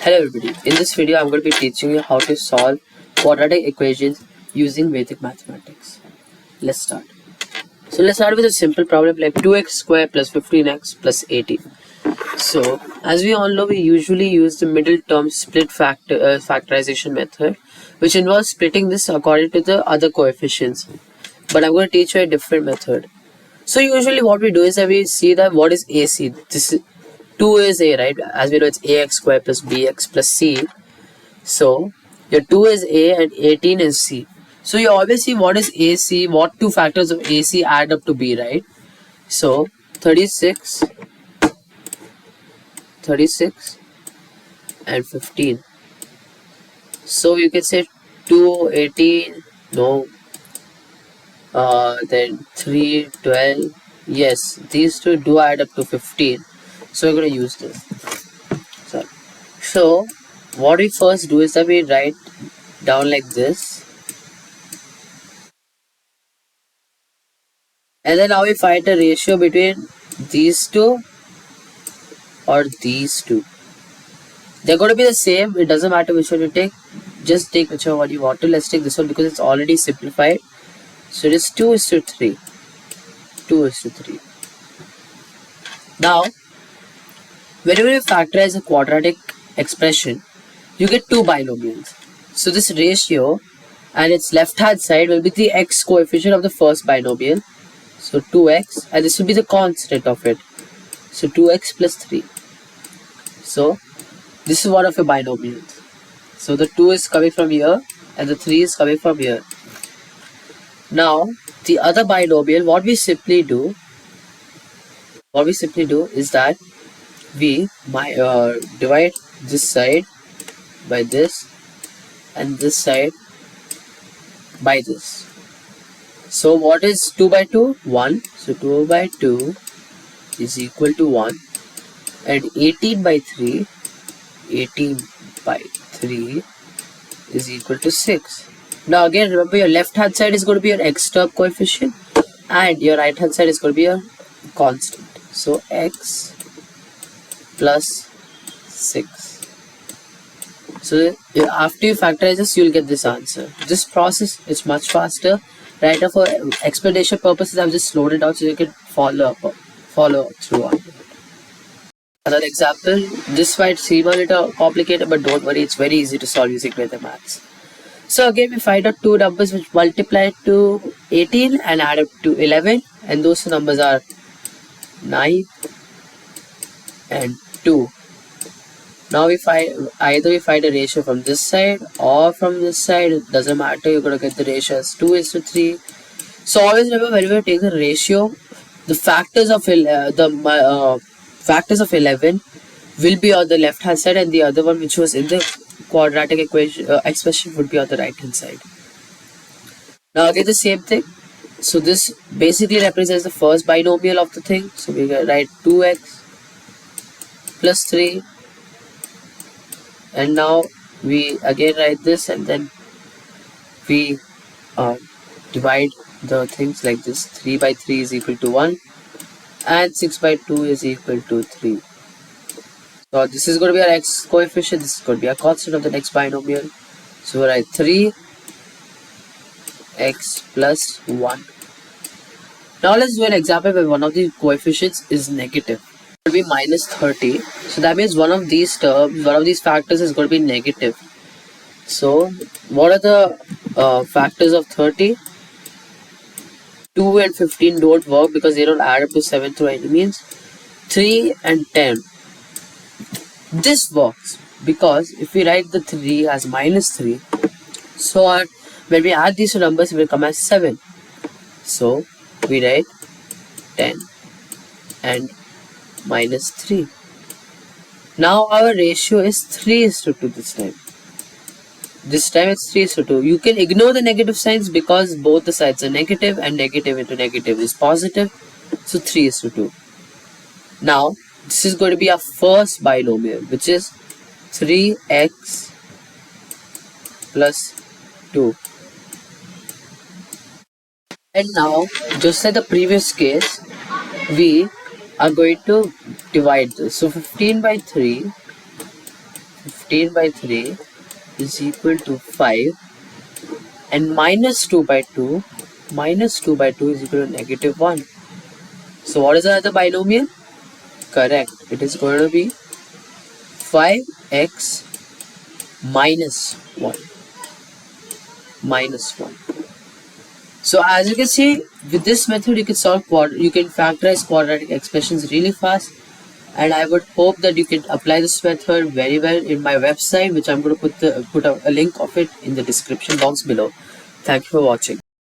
Hello everybody, in this video I'm going to be teaching you how to solve quadratic equations using Vedic mathematics. Let's start. So let's start with a simple problem like 2x squared plus 15x plus 18. So as we all know, we usually use the middle term split factorization method, which involves splitting this according to the other coefficients. But I'm going to teach you a different method. So usually what we do is that we see that what is AC. This is 2 is A, right? As we know, it's ax squared plus bx plus c. So your 2 is A and 18 is C. So you always see what is AC, what two factors of AC add up to B, right? So 36 and 15. So you can say 2, 18, no. Then 3, 12. Yes, these two do add up to 15. So we're going to use this. So what we first do is that we write down like this. And then now we find the ratio between these two or these two. They're going to be the same. It doesn't matter which one you take. Just take whichever one you want to. Let's take this one because it's already simplified. So it is 2:3. 2:3. Now, whenever you factorize a quadratic expression, you get two binomials. So this ratio and its left hand side will be the x coefficient of the first binomial. So 2x, and this will be the constant of it. So 2x plus 3. So this is one of your binomials. So the 2 is coming from here and the 3 is coming from here. Now the other binomial, what we simply do is that we divide this side by this and this side by this. So what is 2 by 2? 1. So 2 by 2 is equal to 1. And 18 by 3 is equal to 6. Now again, remember your left hand side is going to be your x term coefficient and your right hand side is going to be your constant. So x plus 6. So after you factorize this, you'll get this answer. This process is much faster. Right now, for explanation purposes, I've just slowed it down so you can follow through on it. Another example. This might seem a little complicated, but don't worry, it's very easy to solve using Vedic maths. So again, we find out two numbers which multiply to 18 and add up to 11, and those numbers are 9 and 2. Now we find either a ratio from this side or from this side. It doesn't matter. You're gonna get the ratio as 2:3. So always remember, whenever you take the ratio, the factors of 11 will be on the left hand side, and the other one, which was in the quadratic equation expression, would be on the right hand side. Now again the same thing. So this basically represents the first binomial of the thing. So we can write 2x plus 3. And now we again write this, and then we divide the things like this. 3 by 3 is equal to 1 and 6 by 2 is equal to 3. So this is going to be our x coefficient, this is going to be our constant of the next binomial. So we write 3x plus 1. Now let's do an example where one of the coefficients is negative. It will be minus 30. So that means one of these factors is going to be negative. So what are the factors of 30? 2 and 15 don't work because they don't add up to 7 through any means. 3 and 10. This works because if we write the 3 as minus 3, so when we add these two numbers, it will come as 7. So we write 10 and minus 3. Now our ratio is 3:2 this time. This time it's 3:2. You can ignore the negative signs because both the sides are negative, and negative into negative is positive. So 3:2. Now this is going to be our first binomial, which is 3x plus 2. And now, just like the previous case, we are going to divide this. So 15 by 3 15 by 3 is equal to 5, and minus 2 by 2 is equal to negative 1. So what is the other binomial? Correct, it is going to be 5x minus 1. So as you can see, with this method you can factorize quadratic expressions really fast, and I would hope that you can apply this method very well in my website, which I'm going to put a link of it in the description box below. Thank you for watching.